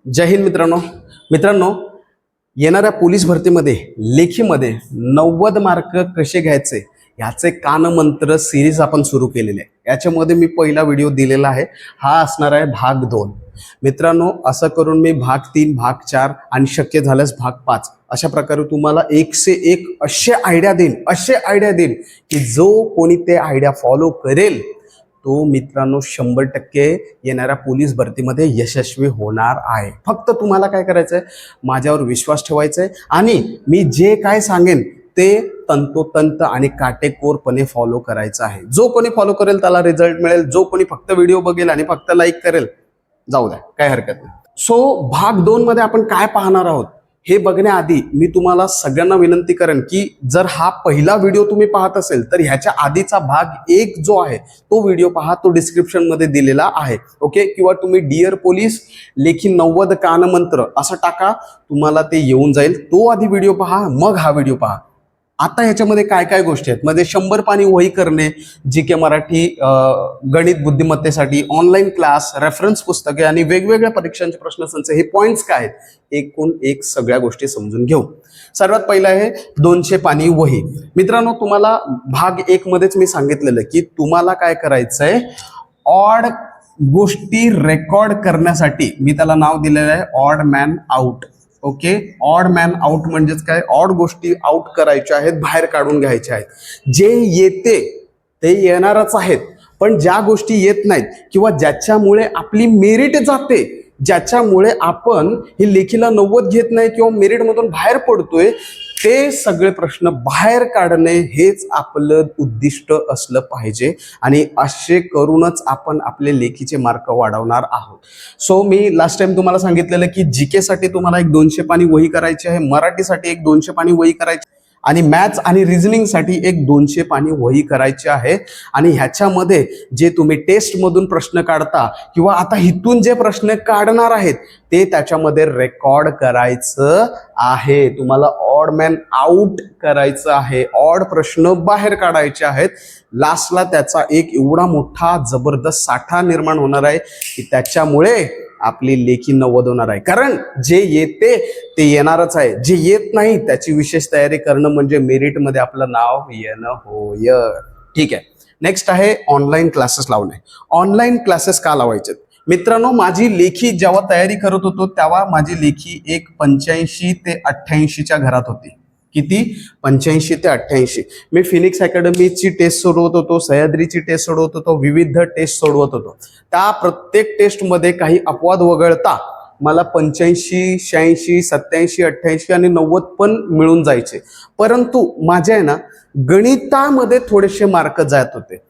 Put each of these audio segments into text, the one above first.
जय हिंद मित्रांनो येणाऱ्या पोलीस भरतीमध्ये लेखीमध्ये 90 मार्क कसे घ्यायचे याचे कानमंत्र सिरीज आपण सुरू केलेले आहे। याच्यामध्ये मी पहिला व्हिडिओ दिलेला आहे, हा असणार आहे भाग 2। मित्रांनो, असं करून मी भाग 3 भाग 4 आणि शक्य झाल्यास भाग 5 अशा प्रकारे तुम्हाला 1 से 1 असे आयडिया देईन की जो कोणी ते आयडिया फॉलो करेल तो मित्रांनो 100% येणाऱ्या पोलीस भरतीमध्ये यशस्वी होणार आहे। फक्त तुम्हाला काय करायचं आहे, माझ्यावर विश्वास ठेवायचा आहे आणि मी जे काय सांगेन ते तंतोतंत आणि काटेकोरपणे फॉलो करायचं आहे। जो कोणी फॉलो करेल त्याला रिझल्ट मिळेल, जो कोणी फक्त व्हिडिओ बघेल आणि फक्त लाईक करेल जाऊ द्या, काय हरकत नाही। सो भाग 2 मध्ये आपण काय पाहणार आहोत हे बघण्याआधी मी तुम्हाला सगळ्यांना विनंती करेन की जर हा पहिला व्हिडिओ तुम्ही पाहत असेल तर ह्याच्या आधीचा भाग 1 जो आहे तो व्हिडिओ पहा, तो डिस्क्रिप्शन मध्ये दिलेला आहे। ओके, किंवा तुम्ही डिअर पोलीस लेखी 90 कानमंत्र असं टाका, तुम्हाला ते येऊन जाईल। तो आधी व्हिडिओ पहा, मग हा व्हिडिओ पहा। आता ह्याच्यामध्ये काय काय गोष्टी आहेत, मध्ये 100 पानी वही करणे, जीके मराठी, गणित बुद्धिमत्तेसाठी ऑनलाईन क्लास, रेफरन्स पुस्तके आणि वेगवेगळ्या परीक्षांचे प्रश्नसंच, हे पॉइंट्स काय आहेत एकूण एक सगळ्या गोष्टी समजून घेऊ। सर्वात पहिला आहे 200 पानी वही। मित्रांनो, तुम्हाला भाग 1 मध्येच मी सांगितलेलं की तुम्हाला काय करायचंय, ऑड गोष्टी रेकॉर्ड करण्यासाठी मी त्याला नाव दिलेलं आहे odd man out. Okay, odd man out म्हणजेच काय, ऑड गोष्टी आउट करायच्या आहेत, बाहेर काढून घ्यायच्या आहेत। जे येते ते येणारच आहेत, पण ज्या गोष्टी येत नाहीत किंवा ज्याच्यामुळे आपली मेरिट जाते, ज्याच्यामुळे आपण ही लेखीला 90 घेत नाही किंवा मेरिट मधून बाहेर पडतोय, ते सगळे प्रश्न बाहेर काढणे हेच आपलं उद्दिष्ट असलं पाहिजे आणि असे करूनच आपण आपले लेखीचे मार्क वाढवणार आहोत। सो मी लास्ट टाइम तुम्हाला सांगितलेलं की जीके साठी तुम्हाला एक 200 पानी वही करायची आहे, मराठीसाठी एक 200 पानी वही करायची आणि मॅथ्स आणि रिझनिंग साठी एक 200 पानी वही करायची आहे। आणि ह्याच्यामध्ये जे तुम्ही टेस्ट मधून प्रश्न काढता किंवा आता इथून जे प्रश्न काढणार आहेत ते त्याच्यामध्ये रेकॉर्ड करायचं आहे। तुम्हाला ऑड मॅन आउट करायचं आहे, ऑड प्रश्न बाहेर काढायचे आहेत। लास्टला त्याचा एक एवढा मोठा जबरदस्त साठा निर्माण होणार आहे की त्याच्यामुळे आपली लेखी 90 होणार आहे। कारण जे येते ते येणारच आहे, जे येत नाही त्याची विशेष तयारी करणं म्हणजे मेरिट मध्ये आपलं नाव येणं होय। ठीक आहे, नेक्स्ट आहे ऑनलाईन क्लासेस लावणे। ऑनलाईन क्लासेस का लावायचे मित्रांनो, माझी लेखी जेव्हा तयारी करत होतो तेव्हा माझी लेखी एक 85 ते 88च्या घरात होती। किती? 85 ते 88। मी फिनिक्स अकॅडमीची टेस्ट सोडवत होतो, सह्याद्रीची टेस्ट सोडवत होतो, विविध टेस्ट सोडवत होतो। त्या प्रत्येक टेस्ट मध्ये काही अपवाद वगळता मला 85, 86, 87, 88 आणि 90 पण मिळून जायचे। परंतु माझ्या ना गणितामध्ये थोडेसे मार्क जात होते।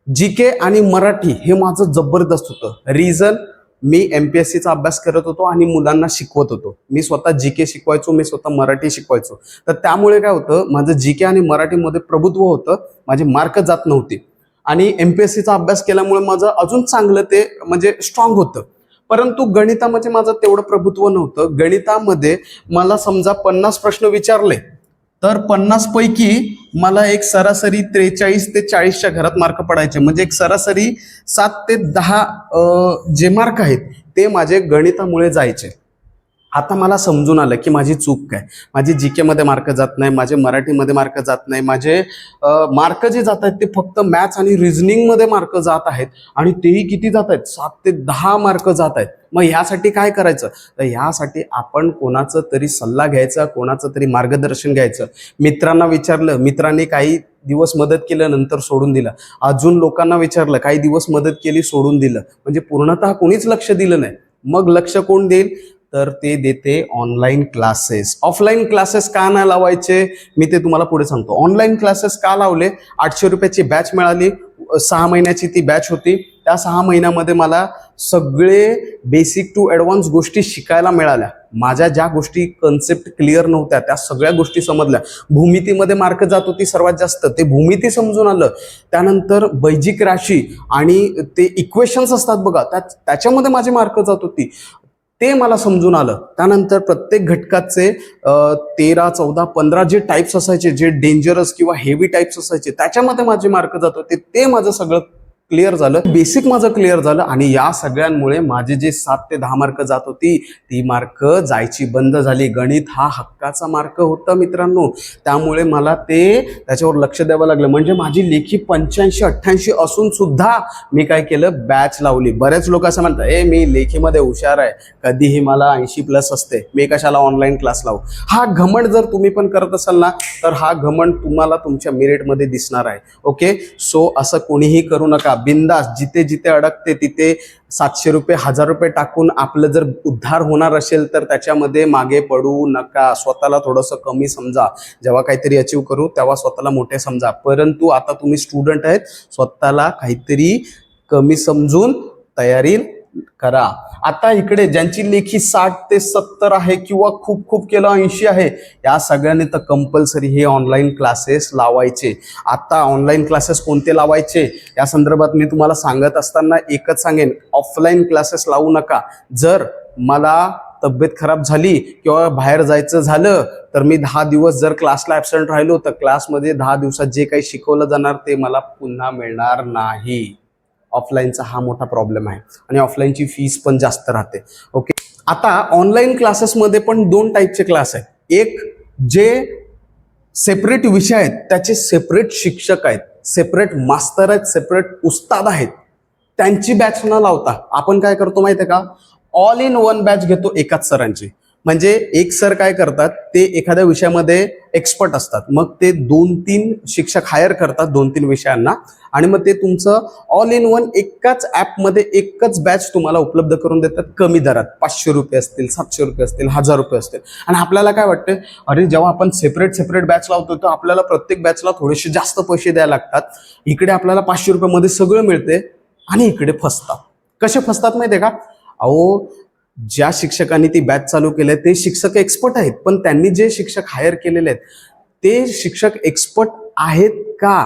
जीके आणि मराठी हे माझं जबरदस्त होतं। रिझन, मी एमपीएससीचा अभ्यास करत होतो आणि मुलांना शिकवत होतो। मी स्वतः जीके शिकवायचो, मी स्वतः मराठी शिकवायचो। तर त्यामुळे काय होतं, माझं जीके आणि मराठीमध्ये प्रभुत्व होतं, माझे मार्क जात नव्हते। आणि एमपीएससीचा अभ्यास केल्यामुळे माझं अजून चांगलं ते म्हणजे स्ट्रॉंग होतं। परंतु गणितामध्ये माझं तेवढं प्रभुत्व नव्हतं। गणितामध्ये मला समजा 50 प्रश्न विचारले तर 50 पैकी मला एक सरासरी 43 ते 40च्या घरात मार्क पडायचे, म्हणजे एक सरासरी 7 ते 10 जे मार्क आहेत ते माझे गणितामुळे जायचे। आता मला समजून आलं की माझी चूक काय, माझे जीके मध्ये मार्क जात नाही, माझे मराठीमध्ये मार्क जात नाही, माझे मार्क जे जात आहेत ते फक्त मॅथ्स आणि रिझनिंग मध्ये मार्क जात आहेत आणि तेही किती जात आहेत, 7 ते 10 मार्क जात आहेत। मग ह्यासाठी काय करायचं, तर ह्यासाठी आपण कोणाचं तरी सल्ला घ्यायचा, कोणाचं तरी मार्गदर्शन घ्यायचं। मित्रांना विचारलं, मित्रांनी काही दिवस मदत केलं नंतर सोडून दिलं, अजून लोकांना विचारलं, काही दिवस मदत केली सोडून दिलं, म्हणजे पूर्णतः कोणीच लक्ष दिलं नाही। मग लक्ष कोण देईल, तर ते देते ऑनलाईन क्लासेस। ऑफलाईन क्लासेस का नाही लावायचे मी ते तुम्हाला पुढे सांगतो। ऑनलाईन क्लासेस का लावले, 800 रुपयाची बॅच मिळाली, 6 महिन्याची ती बॅच होती। त्या 6 महिन्यामध्ये मला सगळे बेसिक टू ऍडव्हान्स गोष्टी शिकायला मिळाल्या। माझ्या ज्या गोष्टी कन्सेप्ट क्लिअर नव्हत्या त्या सगळ्या गोष्टी समजल्या। भूमितीमध्ये मार्क जात होती सर्वात जास्त, ते भूमिती समजून आलं। त्यानंतर बैजिक राशी आणि ते इक्वेशन्स असतात बघा, त्याच्यामध्ये माझे मार्क जात होती, ते मला समजून आलं। त्यानंतर प्रत्येक घटकाचे 13, 14, 15 जे टाइप्स असायचे, जे डेंजरस किंवा हेवी टाइप्स असायचे, त्याच्यामध्ये माझे मार्क जात होते, ते माझं सगळं क्लिअर झालं, बेसिक माझं क्लिअर झालं. आणि या सगळ्यांमुळे माझे जे 7 ते 10 मार्क जात होती ती मार्क जायची बंद झाली. गणित हा हक्काचा मार्क होता मित्रांनो, त्यामुळे मला ते त्याच्यावर लक्ष द्यावं लागलं. म्हणजे माझी लेखी 85-88 असून सुद्धा मी काय केलं, बॅच लावली. बरेच लोक असं म्हणतात, मी लेखीमध्ये हुशार आहे, कधीही मला 80+ असते, मी कशाला ऑनलाईन क्लास लावू. हा घमंड जर तुम्ही पण करत असाल ना, तर हा घमंड तुम्हाला तुमच्या मेरिटमध्ये दिसणार आहे. ओके, सो असं कोणीही करू नका. बिंदास जिथे जिथे अडकते तिथे 700 रुपये 1000 रुपये टाकून आपलं जर उद्धार होणार असेल तर त्याच्यामध्ये मागे पडू नका. स्वतःला थोडंसं कमी समजा. जेव्हा काहीतरी अचीव करू तेव्हा स्वतःला मोठे समजा. परंतु आता तुम्ही स्टुडंट आहेत, स्वतःला काहीतरी कमी समजून तयारी करा. आता इकडे ज्यांची लेखी 60 ते 70 आहे किंवा खूप खूप केलं 80 आहे, या सगळ्यांनी तर कंपल्सरी हे ऑनलाईन क्लासेस लावायचे. आता ऑनलाईन क्लासेस कोणते लावायचे या संदर्भात मी तुम्हाला सांगत असताना एकच सांगेन, ऑफलाईन क्लासेस लावू नका. जर मला तब्येत खराब झाली किंवा बाहेर जायचं झालं तर मी 10 दिवस जर क्लासला ॲब्सेंट राहिलो तर क्लासमध्ये 10 दिवसात जे काही शिकवलं जाणार ते मला पुन्हा मिळणार नाही. ऑफलाईनचा हा मोठा प्रॉब्लेम आहे आणि ऑफलाईनची फीस पण जास्त राहते. ओके, आता ऑनलाईन क्लासेसमध्ये पण 2 टाईपचे क्लास आहेत. एक जे सेपरेट विषय आहेत, त्याचे सेपरेट शिक्षक आहेत, सेपरेट मास्तर आहेत, सेपरेट उस्ताद आहेत, त्यांची बॅच न लावता आपण काय करतो माहिती आहे का, ऑल इन वन बॅच घेतो एकाच सरांची. म्हणजे एक सर काय करतात, ते एखाद्या विषयामध्ये एक्सपर्ट असतात, मग ते 2-3 शिक्षक हायर करतात 2-3 विषयांना आणि मग ते तुमचं ऑल इन वन एकाच ॲपमध्ये एकच बॅच तुम्हाला उपलब्ध करून देतात कमी दरात. 500 रुपये असतील, 700 रुपये असतील, 1000 रुपये असतील. आणि आपल्याला काय वाटतं, अरे जेव्हा आपण सेपरेट बॅच लावतो तर आपल्याला प्रत्येक बॅचला थोडेसे जास्त पैसे द्यायला लागतात. इकडे आपल्याला 500 रुपयामध्ये सगळं मिळते आणि इकडे फसतात. कसे फसतात माहिती आहे का, अहो ज्या शिक्षकांनी ती बॅच चालू केली ते शिक्षक एक्सपर्ट आहेत, पण त्यांनी जे शिक्षक हायर केलेले आहेत ते शिक्षक एक्सपर्ट आहेत का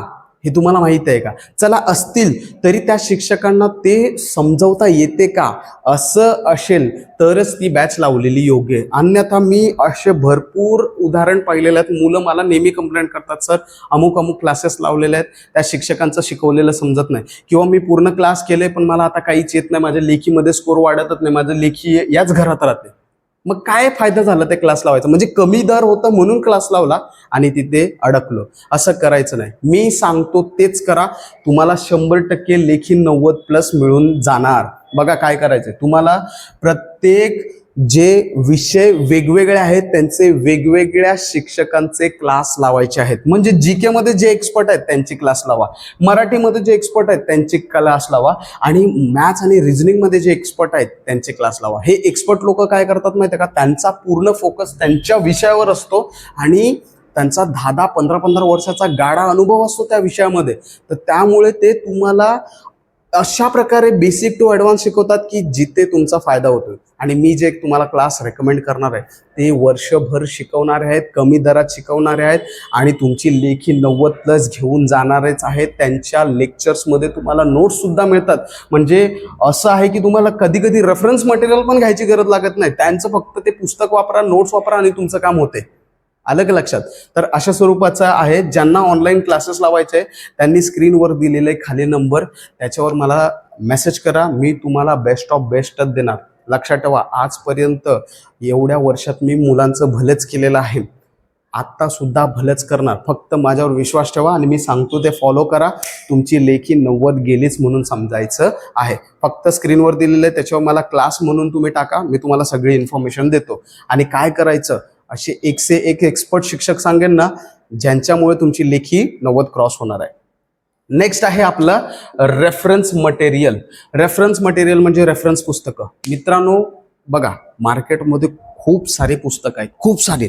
हे तुम्हाला माहित आहे का? चला असतील तरी त्या शिक्षकांना ते समजवता येते का? असं असेल तरच ती बॅच लावलेली योग्य आहे. अन्यथा मी असे भरपूर उदाहरण पाहिलेले आहेत. मुलं मला नेहमी कंप्लेंट करतात, सर अमुक क्लासेस लावलेले आहेत, त्या शिक्षकांचं शिकवलेलं समजत नाही, किंवा मी पूर्ण क्लास केले पण मला आता काहीच येत नाही, माझ्या लेखीमध्ये स्कोर वाढतच नाही, माझं लेखी याच घरात राहते. मग काय फायदा झाला ते क्लास लावायचा? म्हणजे कमी दर होता म्हणून क्लास लावला आणि तिथे अडकलो. असं करायचं नाही. मी सांगतो तेच करा, तुम्हाला 100% लेखी 90+ मिळून जाणार. बघा काय करायचं, तुम्हाला प्रत्येक जे विषय वेगवेगळे आहेत त्यांचे वेगवेगळ्या शिक्षकांचे क्लास लावायचे आहेत. म्हणजे जीके मध्ये जे एक्सपर्ट आहेत त्यांची क्लास लावा, मराठीमध्ये जे एक्सपर्ट आहेत त्यांची क्लास लावा, आणि मॅथ्स आणि रिझनिंग मध्ये जे एक्सपर्ट आहेत त्यांचे क्लास लावा. हे एक्सपर्ट लोक काय करतात माहिती आहे का, त्यांचा पूर्ण फोकस त्यांच्या विषयावर असतो आणि त्यांचा 10-10, 15-15 वर्षाचा गाढा अनुभव असतो त्या विषयामध्ये. तर त्यामुळे ते तुम्हाला अशा प्रकारे बेसिक टू ॲडव्हान्स शिकवतात की जिथे तुमचा फायदा होतो. आणि मी जे तुम्हाला क्लास रेकमेंड करणार आहे ते वर्षभर शिकवणारे आहेत, कमी दरात शिकवणारे आहेत आणि तुमची लेखी 90+ घेऊन जाणारेच आहेत. त्यांच्या लेक्चर्समध्ये तुम्हाला नोट्स सुद्धा मिळतात. म्हणजे असं आहे की तुम्हाला कधी कधी रेफरन्स मटेरियल पण घ्यायची गरज लागत नाही. त्यांचं फक्त ते पुस्तक वापरा, नोट्स वापरा आणि तुमचं काम होते. आलं का लक्षात? तर अशा स्वरूपाचं आहे. ज्यांना ऑनलाईन क्लासेस लावायचे त्यांनी स्क्रीनवर दिलेले खाली नंबर, त्याच्यावर मला मेसेज करा. मी तुम्हाला बेस्ट ऑफ बेस्टच देणार. लक्षात ठेवा, आजपर्यंत एवढ्या वर्षात मी मुलांचं भलेच केलेलं आहे, आत्ता सुद्धा भलेच करणार. फक्त माझ्यावर विश्वास ठेवा आणि मी सांगतो ते फॉलो करा. तुमची लेखी 90 गेलीच म्हणून समजायचं आहे. फक्त स्क्रीनवर दिलेलं आहे त्याच्यावर मला क्लास म्हणून तुम्ही टाका, मी तुम्हाला सगळी इन्फॉर्मेशन देतो. आणि काय करायचं, असे 101 एक्सपर्ट शिक्षक सांगेन ना ज्यांच्यामुळे तुमची लेखी 90 क्रॉस होणार आहे. नेक्स्ट आहे आपलं रेफरन्स मटेरियल. रेफरन्स मटेरियल म्हणजे रेफरन्स पुस्तकं. मित्रांनो बघा, मार्केटमध्ये खूप सारे पुस्तकं आहेत, खूप सारे.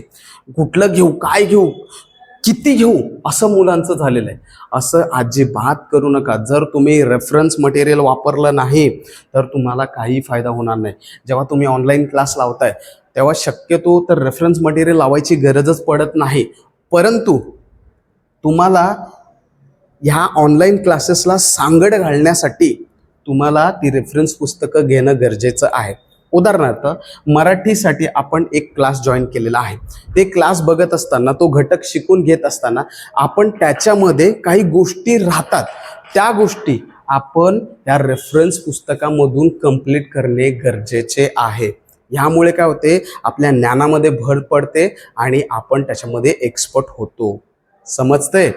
कुठलं घेऊ, काय घेऊ, किती घेऊ असं मुलांचं झालेलं आहे. असं अजिबात करू नका. जर तुम्ही रेफरन्स मटेरियल वापरलं नाही तर तुम्हाला काही फायदा होणार नाही. जेव्हा तुम्ही ऑनलाईन क्लास लावताय तेव्हा शक्यतो तर रेफरन्स मटेरियल लावायची गरजच पडत नाही. परंतु तुम्हाला ह्या ऑनलाईन क्लासेसला सांगड घालण्यासाठी तुम्हाला ती रेफरन्स पुस्तकं घेणं गरजेचं आहे. उदाहरणार्थ मराठीसाठी आपण एक क्लास जॉईन केलेला आहे. ते क्लास बघत असताना, तो घटक शिकून घेत असताना आपण त्याच्यामध्ये काही गोष्टी राहतात, त्या गोष्टी आपण या रेफरन्स पुस्तकामधून कंप्लीट करणे गरजेचे आहे. ह्यामुळे काय होते, आपल्या ज्ञानामध्ये भर पडते आणि आपण त्याच्यामध्ये एक्सपर्ट होतो. समजते?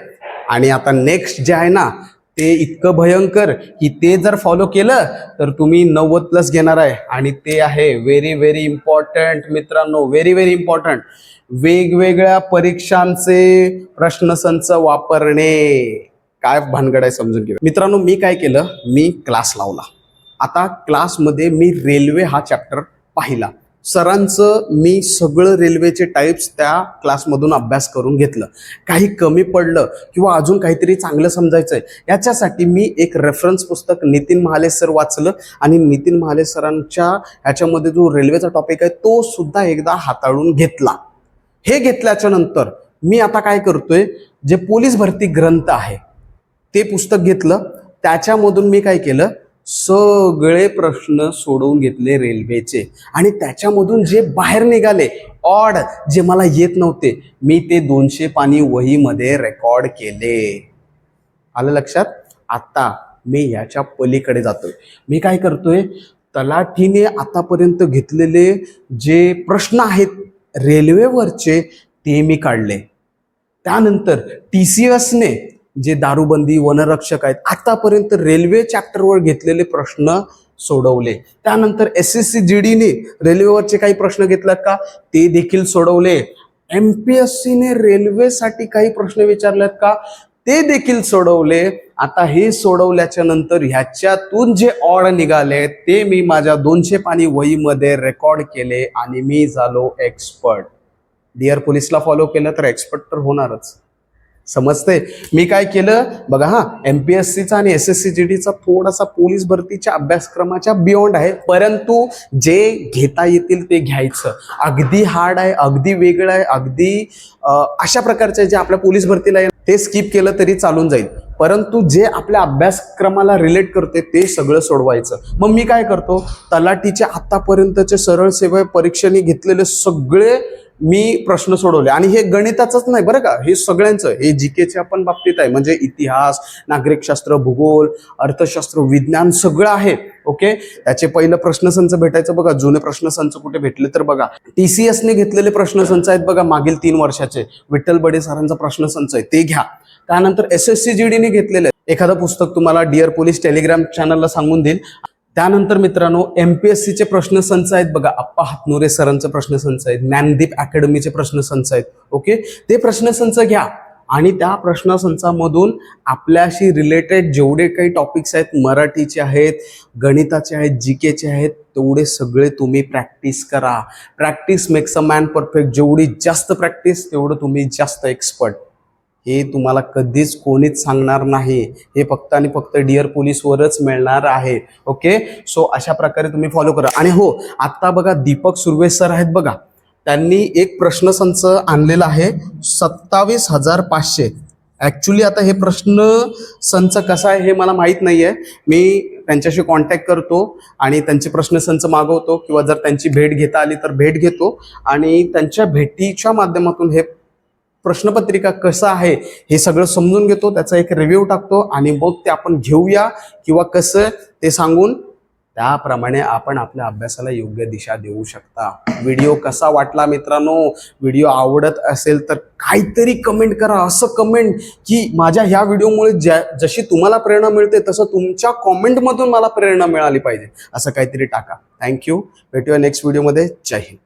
आणि आता नेक्स्ट जे आहे ना ते इतकं भयंकर की ते जर फॉलो केलं तर तुम्ही 90+ घेणार आहे. आणि ते आहे व्हेरी व्हेरी इम्पॉर्टंट मित्रांनो, व्हेरी व्हेरी इम्पॉर्टंट. वेगवेगळ्या परीक्षांचे प्रश्नसंच वापरणे. काय भानगड आहे समजून घ्या मित्रांनो. मी काय केलं, मी क्लास लावला. आता क्लासमध्ये मी रेल्वे हा चॅप्टर पाहिला. सरांचं मी सगळं रेल्वेचे टाईप्स त्या क्लासमधून अभ्यास करून घेतलं. काही कमी पडलं किंवा अजून काहीतरी चांगलं समजायचंय याच्यासाठी मी एक रेफरन्स पुस्तक नितीन महाले सर वाचलं आणि नितीन महाले सरांच्या ह्याच्यामध्ये जो रेल्वेचा टॉपिक आहे तो सुद्धा एकदा हाताळून घेतला. हे घेतल्याच्या नंतर मी आता काय करतोय, जे पोलीस भरती ग्रंथ आहे ते पुस्तक घेतलं. त्याच्यामधून मी काय केलं, सगळे प्रश्न सोडवून घेतले रेल्वेचे. आणि त्याच्यामधून जे बाहेर निघाले ऑड, जे मला येत नव्हते, मी ते 200 पानी वहीमध्ये रेकॉर्ड केले. आलं लक्षात? आता मी याच्या पलीकडे जातोय. मी काय करतोय, तलाठीने आतापर्यंत घेतलेले जे प्रश्न आहेत रेल्वेवरचे ते मी काढले. त्यानंतर TCSने जे दारूबंदी, वनरक्षक आहेत, आतापर्यंत रेल्वे चॅप्टरवर घेतलेले प्रश्न सोडवले. त्यानंतर SSC GDने रेल्वेवरचे काही प्रश्न घेतलात का ते देखील सोडवले. MPSCने रेल्वेसाठी काही प्रश्न विचारलेत का ते देखील सोडवले. आता हे सोडवल्याच्या नंतर ह्याच्यातून जे ऑड निघाले ते मी माझ्या 200 पानी वहीमध्ये रेकॉर्ड केले आणि मी झालो एक्सपर्ट. डिअर पोलीसला फॉलो केलं तर एक्सपर्ट तर होणारच. समजते? मी काय केलं बघा, हा MPSCचा आणि SSC GDचा थोडासा पोलीस भरतीच्या अभ्यासक्रमाच्या बियॉन्ड आहे, परंतु जे घेता येतील ते घ्यायचं. अगदी हार्ड आहे, अगदी वेगळं आहे, अगदी अशा प्रकारचे जे आपल्या पोलीस भरतीला आहे ते स्किप केलं तरी चालून जाईल, परंतु जे आपल्या अभ्यासक्रमाला रिलेट करते ते सगळं सोडवायचं. मग मी काय करतो, तलाठीचे आतापर्यंतचे सरळ सेवा परीक्षेने घेतलेले सगळे मी प्रश्न सोडवले. आणि हे गणिताचंच नाही बरं का, हे सगळ्यांचं, हे जीकेच्या पण बाबतीत आहे. म्हणजे इतिहास, नागरिकशास्त्र, भूगोल, अर्थशास्त्र, विज्ञान सगळं आहे. ओके, त्याचे पहिलं प्रश्नसंच भेटायचं बघा. जुने प्रश्नसंच कुठे भेटले तर बघा, TCSने घेतलेले प्रश्नसंच आहेत बघा मागील 3 वर्षाचे. विठ्ठल बडे सरांचा प्रश्नसंच आहे, ते घ्या. त्यानंतर SSC GDने घेतलेले एखादं पुस्तक तुम्हाला डिअर पोलीस टेलिग्राम चॅनलला सांगून देईल. त्यानंतर मित्रांनो MPSCचे प्रश्नसंच आहेत बघा, अप्पा हातनुरे सरांचे प्रश्नसंच आहेत, ज्ञानदीप अकॅडमीचे प्रश्नसंच आहेत. ओके, ते प्रश्नसंच घ्या आणि त्या प्रश्नसंचामधून आपल्याशी रिलेटेड जेवढे काही टॉपिक्स आहेत, मराठीचे आहेत, गणिताचे आहेत, जीकेचे आहेत, तेवढे सगळे तुम्ही प्रॅक्टिस करा. Practice makes a man perfect. जेवढी जास्त प्रॅक्टिस तेवढं तुम्ही जास्त एक्सपर्ट. हे तुम्हाला कधीच कोणीच सांगणार नाही, हे फक्त आणि फक्त डिअर पोलीसवरच मिळणार आहे. ओके, सो अशा प्रकारे तुम्ही फॉलो करा. आणि हो, आता बघा दीपक सुर्वे सर आहेत बघा, त्यांनी एक प्रश्नसंच आणलेला आहे 27,500. ॲक्च्युली आता हे प्रश्नसंच कसा आहे हे मला माहीत नाही आहे. मी त्यांच्याशी कॉन्टॅक्ट करतो आणि त्यांचे प्रश्नसंच मागवतो, किंवा जर त्यांची भेट घेता आली तर भेट घेतो आणि त्यांच्या भेटीच्या माध्यमातून हे प्रश्नपत्रिका कसं आहे हे सगळं समजून घेतो, त्याचा एक रिव्ह्यू टाकतो आणि मग ते आपण घेऊया किंवा कसं ते सांगून त्याप्रमाणे आपण आपल्या अभ्यासाला योग्य दिशा देऊ शकता. व्हिडिओ कसा वाटला मित्रांनो? व्हिडिओ आवडत असेल तर काहीतरी कमेंट करा. असं कमेंट की माझ्या ह्या व्हिडिओमुळे जशी तुम्हाला प्रेरणा मिळते तसं तुमच्या कॉमेंटमधून मला प्रेरणा मिळाली पाहिजे, असं काहीतरी टाका. थँक्यू. भेटूया नेक्स्ट व्हिडिओमध्ये. जय हिंद.